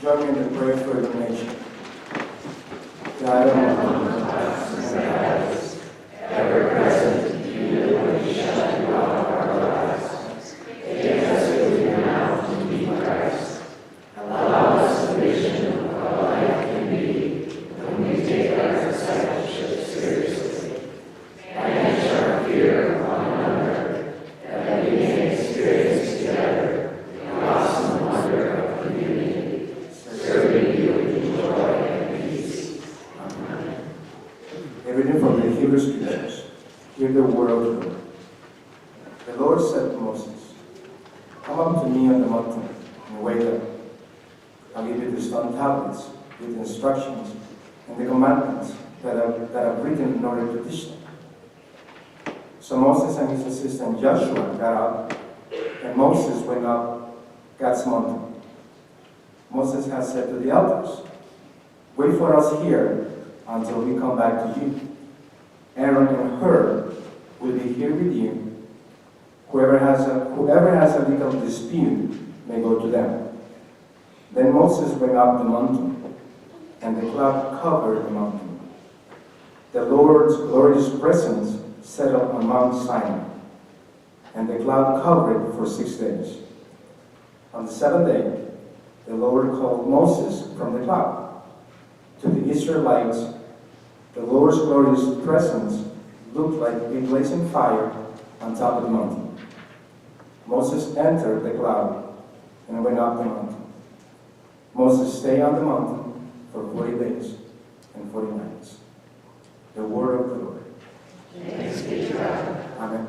Join me in the prayer for the nation. God Almighty, ever present, you will shine throughout our lives. Take us with you now to meet Christ. Allow us a vision of what life can be when we take our discipleship seriously. Banish our fear of one another, that we may experience together the awesome wonder of community, serving you with joy and peace. Amen. A reading from the Hebrew Scriptures. Hear the word of the Lord. The Lord said to Moses, "Come up to me on the mountain and wait up. I'll give you the stone tablets with the instructions and the commandments that I've written in order to teach them." So Moses and his assistant Joshua got up, and Moses went up God's mountain. Moses had said to the elders, "Wait for us here until we come back to you. Aaron and Hur will be here with you. Whoever has a legal dispute may go to them." Then Moses went up the mountain, and the cloud covered the mountain. The Lord's glorious presence settled on Mount Sinai, and the cloud covered it for 6 days. On the 7th day, the Lord called Moses from the cloud. To the Israelites, the Lord's glorious presence looked like a blazing fire on top of the mountain. Moses entered the cloud and went up the mountain. Moses stayed on the mountain for 40 days and 40 nights. The word of the Lord. Thanks be to God. Amen.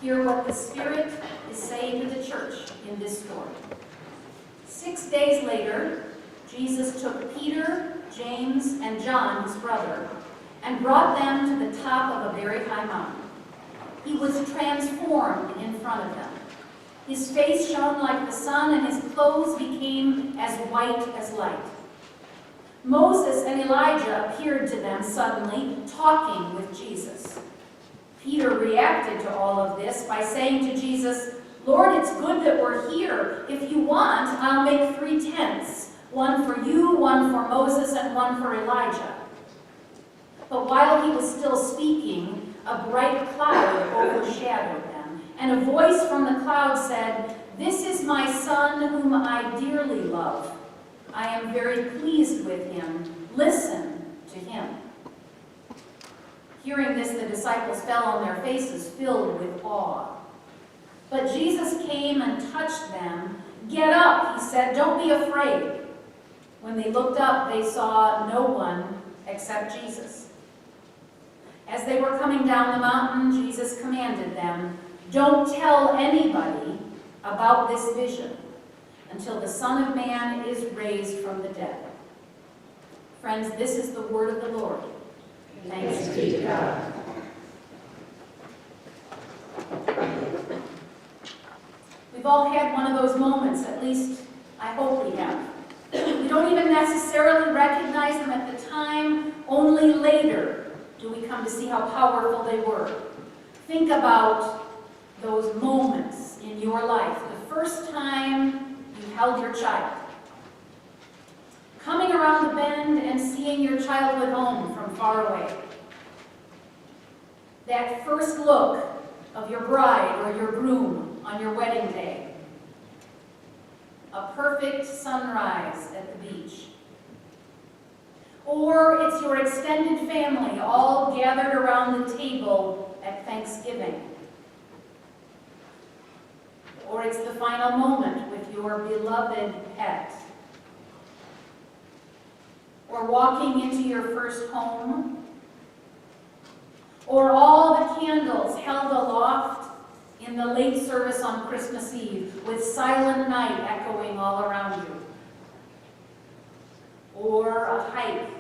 Hear what the Spirit is saying to the church in this story. 6 days later, Jesus took Peter, James, and John, his brother, and brought them to the top of a very high mountain. He was transformed in front of them. His face shone like the sun, and his clothes became as white as light. Moses and Elijah appeared to them suddenly, talking with Jesus. Peter reacted to all of this by saying to Jesus, "Lord, it's good that we're here. If you want, I'll make 3 tents, one for you, one for Moses, and one for Elijah." But while he was still speaking, a bright cloud overshadowed them, and a voice from the cloud said, "This is my son whom I dearly love. I am very pleased with him. Listen to him." Hearing this, the disciples fell on their faces, filled with awe. But Jesus came and touched them. "Get up," he said, "don't be afraid." When they looked up, they saw no one except Jesus. As they were coming down the mountain, Jesus commanded them, "Don't tell anybody about this vision until the Son of Man is raised from the dead." Friends, this is the word of the Lord. Thanks be to God. We've all had one of those moments, at least I hope we have. We don't even necessarily recognize them at the time, only later do we come to see how powerful they were. Think about those moments in your life, the first time you held your child. Coming around the bend and seeing your childhood home from far away. That first look of your bride or your groom on your wedding day. A perfect sunrise at the beach. Or it's your extended family all gathered around the table at Thanksgiving. Or it's the final moment with your beloved pet. Or walking into your first home. Or all the candles held aloft in the late service on Christmas Eve with Silent Night echoing all around you. Or a hike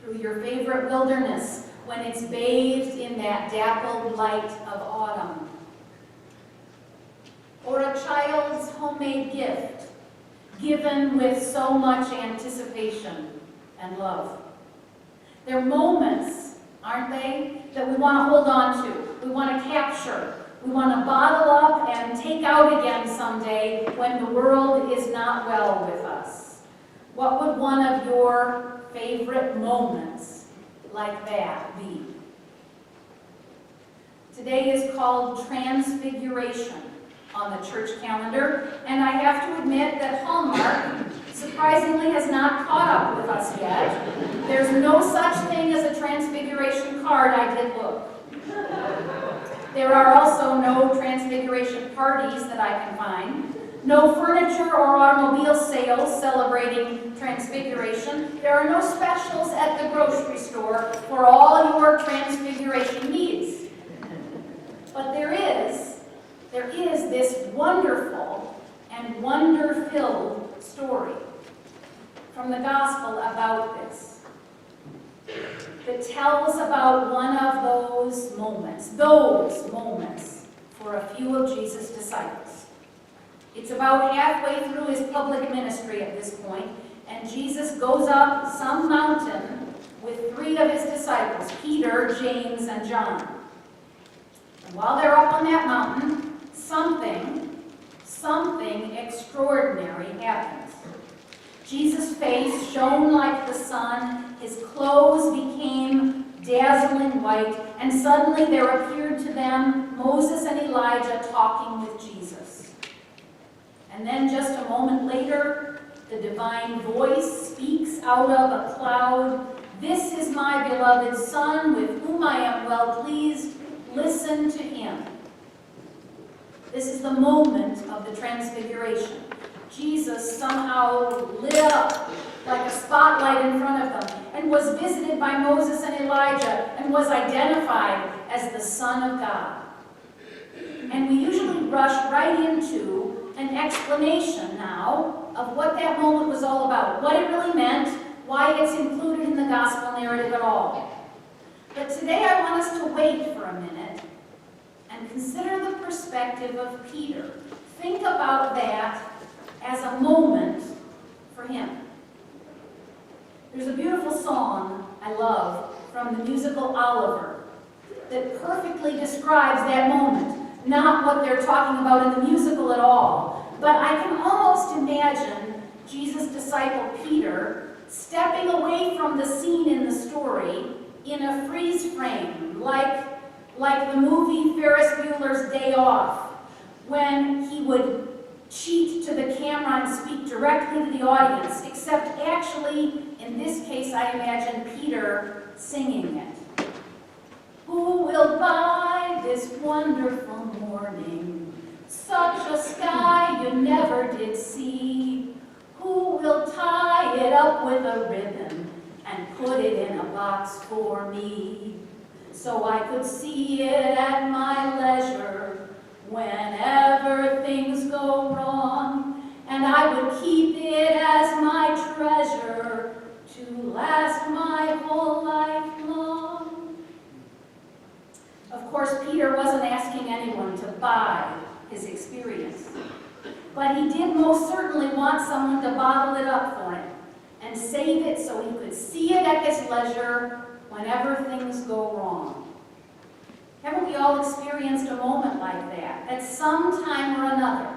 through your favorite wilderness when it's bathed in that dappled light of autumn. Or a child's homemade gift given with so much anticipation and love. They're moments, aren't they, that we want to hold on to, we want to capture, we want to bottle up and take out again someday when the world is not well with us. What would one of your favorite moments like that be? Today is called Transfiguration on the church calendar, and I have to admit that Hallmark surprisingly has not caught up with us yet. There's no such thing as a Transfiguration card. I did look. There are also no Transfiguration parties that I can find. No furniture or automobile sales celebrating Transfiguration. There are no specials at the grocery store for all your Transfiguration needs. But there is this wonderful and wonder-filled story from the gospel about this that tells about one of those moments for a few of Jesus' disciples. It's about halfway through his public ministry at this point, and Jesus goes up some mountain with 3 of his disciples, Peter, James, and John. And while they're up on that mountain, something extraordinary happens. Jesus' face shone like the sun, his clothes became dazzling white, and suddenly there appeared to them Moses and Elijah talking with Jesus. And then just a moment later, the divine voice speaks out of a cloud, "This is my beloved Son, with whom I am well pleased. Listen to him." This is the moment of the Transfiguration. Jesus somehow lit up like a spotlight in front of them and was visited by Moses and Elijah and was identified as the Son of God. And we usually rush right into an explanation now of what that moment was all about, what it really meant, why it's included in the gospel narrative at all. But today I want us to wait for a minute and consider the perspective of Peter. Think about that as a moment for him. There's a beautiful song I love from the musical Oliver that perfectly describes that moment. Not what they're talking about in the musical at all, but I can almost imagine Jesus' disciple Peter stepping away from the scene in the story in a freeze frame, like the movie Ferris Bueller's Day Off, when he would cheat to the camera and speak directly to the audience, except actually, in this case, I imagine Peter singing it. Who will buy this wonderful morning, such a sky you never did see? Who will tie it up with a ribbon and put it in a box for me, so I could see it at my leisure whenever things go wrong, and I would keep it as my treasure to last my whole life long? Of course, Peter wasn't asking anyone to buy his experience, but he did most certainly want someone to bottle it up for him and save it so he could see it at his leisure whenever things go wrong. Haven't we all experienced a moment like that at some time or another?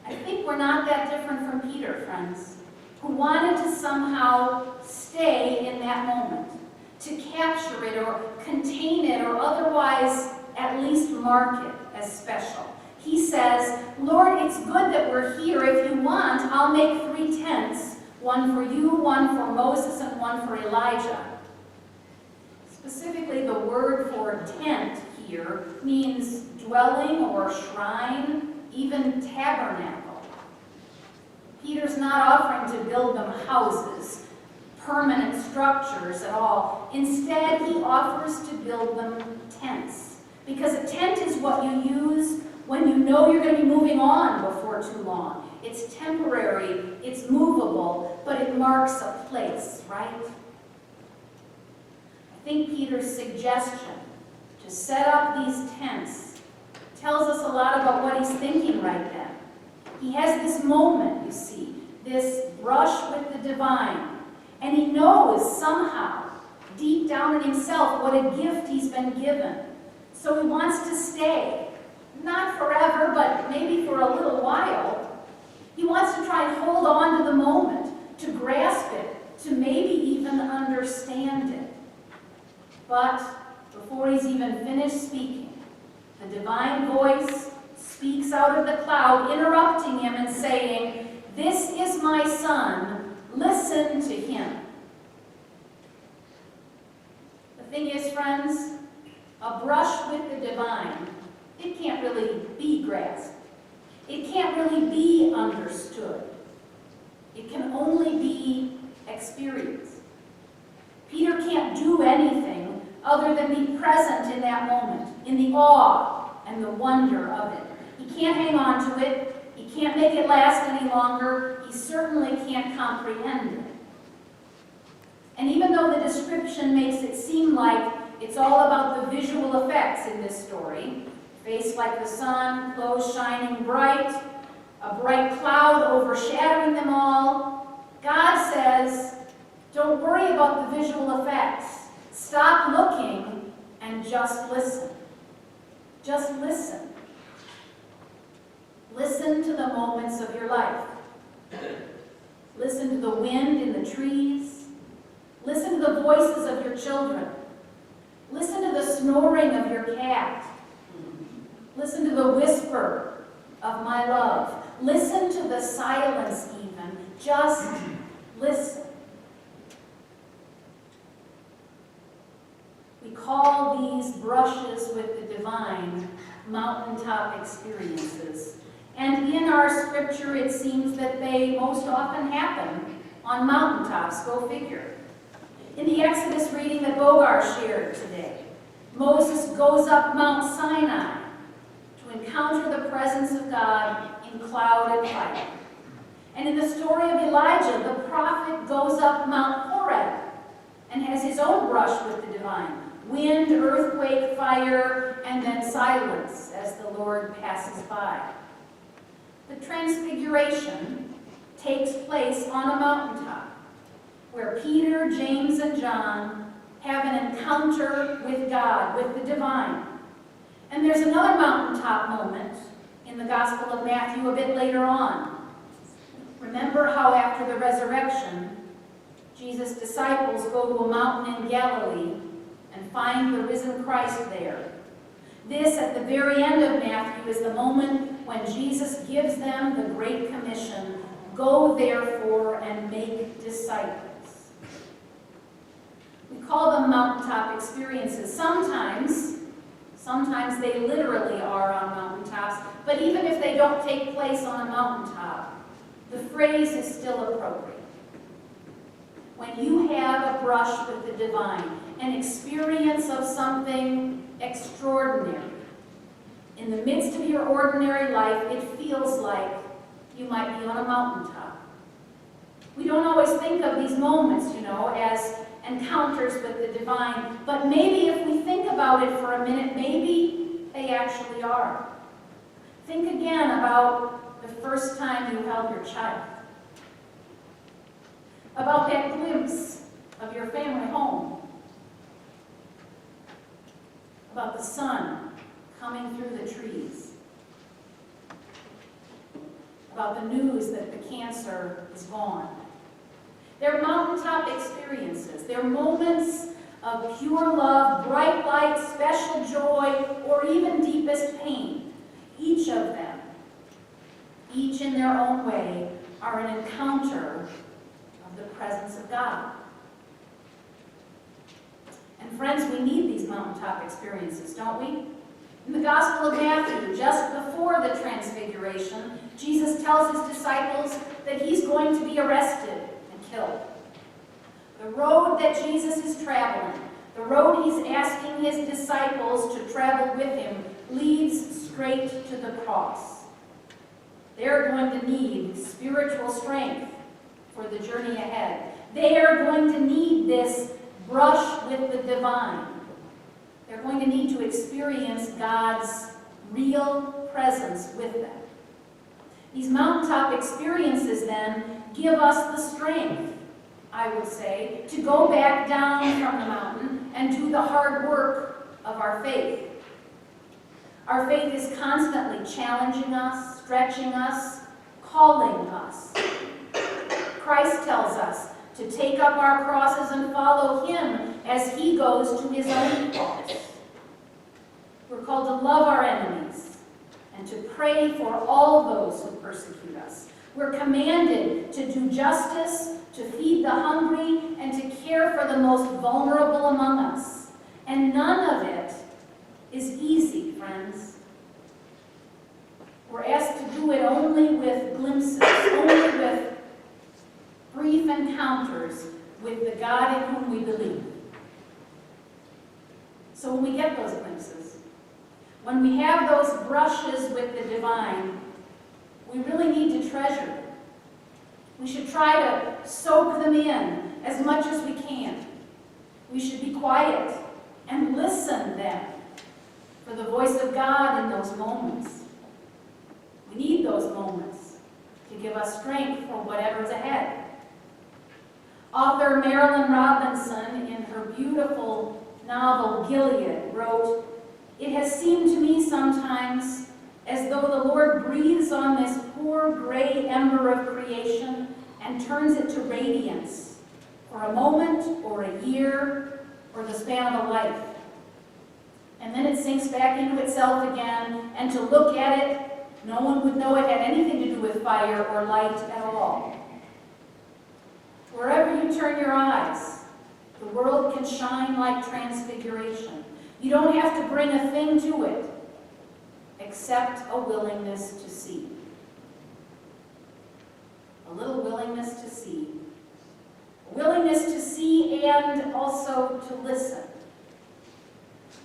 I think we're not that different from Peter, friends, who wanted to somehow stay in that moment, to capture it or contain it or otherwise at least mark it as special. He says, Lord, it's good that we're here. If you want, I'll make 3 tents, one for you, one for Moses, and one for Elijah. Specifically, the word for tent here means dwelling or shrine, even tabernacle. Peter's not offering to build them houses, permanent structures at all. Instead, he offers to build them tents, because a tent is what you use when you know you're going to be moving on before too long. It's temporary, it's movable, but it marks a place, right? I think Peter's suggestion to set up these tents tells us a lot about what he's thinking right then. He has this moment, you see, this brush with the divine, and he knows somehow, deep down in himself, what a gift he's been given. So he wants to stay. Not forever, but maybe for a little while. He wants to try and hold on to the moment, to grasp it, to maybe even understand it. But before he's even finished speaking, a divine voice speaks out of the cloud, interrupting him and saying, "This is my son, listen to him." The thing is, friends, a brush with the divine, it can't really be grasped. It can't really be understood. It can only be experienced. Peter can't do anything other than be present in that moment, in the awe and the wonder of it. He can't hang on to it. He can't make it last any longer. He certainly can't comprehend it. And even though the description makes it seem like it's all about the visual effects in this story, face like the sun, clothes shining bright, a bright cloud overshadowing them all, God says, don't worry about the visual effects. Stop looking and just listen. Just listen. Listen to the moments of your life. Listen to the wind in the trees. Listen to the voices of your children. Listen to the snoring of your cat. Listen to the whisper of my love. Listen to the silence even. Just listen. We call these brushes with the divine mountaintop experiences. And in our scripture, it seems that they most often happen on mountaintops. Go figure. In the Exodus reading that Bogar shared today, Moses goes up Mount Sinai encounter the presence of God in cloud and fire. And in the story of Elijah, the prophet goes up Mount Horeb and has his own brush with the divine. Wind, earthquake, fire, and then silence as the Lord passes by. The Transfiguration takes place on a mountaintop where Peter, James, and John have an encounter with God, with the divine. And there's another mountaintop moment in the Gospel of Matthew a bit later on. Remember how after the resurrection, Jesus' disciples go to a mountain in Galilee and find the risen Christ there. This, at the very end of Matthew, is the moment when Jesus gives them the Great Commission, go therefore and make disciples. We call them mountaintop experiences. Sometimes they literally are on mountaintops, but even if they don't take place on a mountaintop, the phrase is still appropriate. When you have a brush with the divine, an experience of something extraordinary, in the midst of your ordinary life, it feels like you might be on a mountaintop. We don't always think of these moments, as encounters with the divine, but maybe if we think about it for a minute, maybe they actually are. Think again about the first time you held your child, about that glimpse of your family home, about the sun coming through the trees, about the news that the cancer is gone. They're mountaintop experiences. They're moments of pure love, bright light, special joy, or even deepest pain. Each of them, each in their own way, are an encounter of the presence of God. And friends, we need these mountaintop experiences, don't we? In the Gospel of Matthew, just before the Transfiguration, Jesus tells his disciples that he's going to be arrested and killed. The road that Jesus is traveling, the road he's asking his disciples to travel with him, leads straight to the cross. They're going to need spiritual strength for the journey ahead. They are going to need this brush with the divine. They're going to need to experience God's real presence with them. These mountaintop experiences then give us the strength, I would say, to go back down from the mountain and do the hard work of our faith. Our faith is constantly challenging us, stretching us, calling us. Christ tells us to take up our crosses and follow him as he goes to his own cross. We're called to love our enemies and to pray for all those who persecute us. We're commanded to do justice, to feed the hungry, and to care for the most vulnerable among us. And none of it is easy, friends. We're asked to do it only with glimpses, only with brief encounters with the God in whom we believe. So when we get those glimpses, when we have those brushes with the divine, we really need to treasure them. We should try to soak them in as much as we can. We should be quiet and listen then for the voice of God in those moments. We need those moments to give us strength for whatever's ahead. Author Marilyn Robinson, in her beautiful novel Gilead, wrote, "It has seemed to me sometimes as though the Lord breathes on this poor gray ember of creation and turns it to radiance for a moment or a year or the span of a life. And then it sinks back into itself again, and to look at it, no one would know it had anything to do with fire or light at all. Wherever you turn your eyes, the world can shine like transfiguration. You don't have to bring a thing to it, except a willingness to see. A little willingness to see. A willingness to see and also to listen.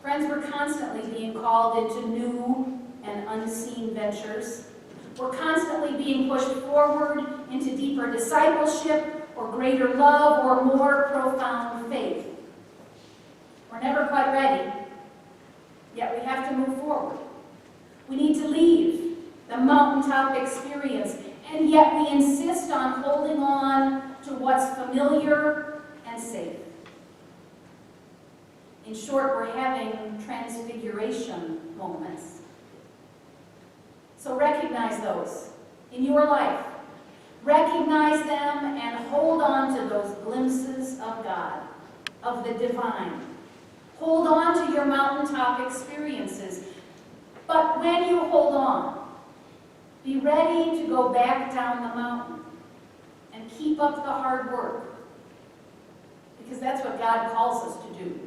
Friends, we're constantly being called into new and unseen ventures. We're constantly being pushed forward into deeper discipleship or greater love or more profound faith. We're never quite ready, yet we have to move forward. We need to leave the mountaintop experience, and yet we insist on holding on to what's familiar and safe. In short, we're having transfiguration moments. So recognize those in your life. Recognize them and hold on to those glimpses of God, of the divine. Hold on to your mountaintop experiences. But when you hold on, be ready to go back down the mountain and keep up the hard work. Because that's what God calls us to do.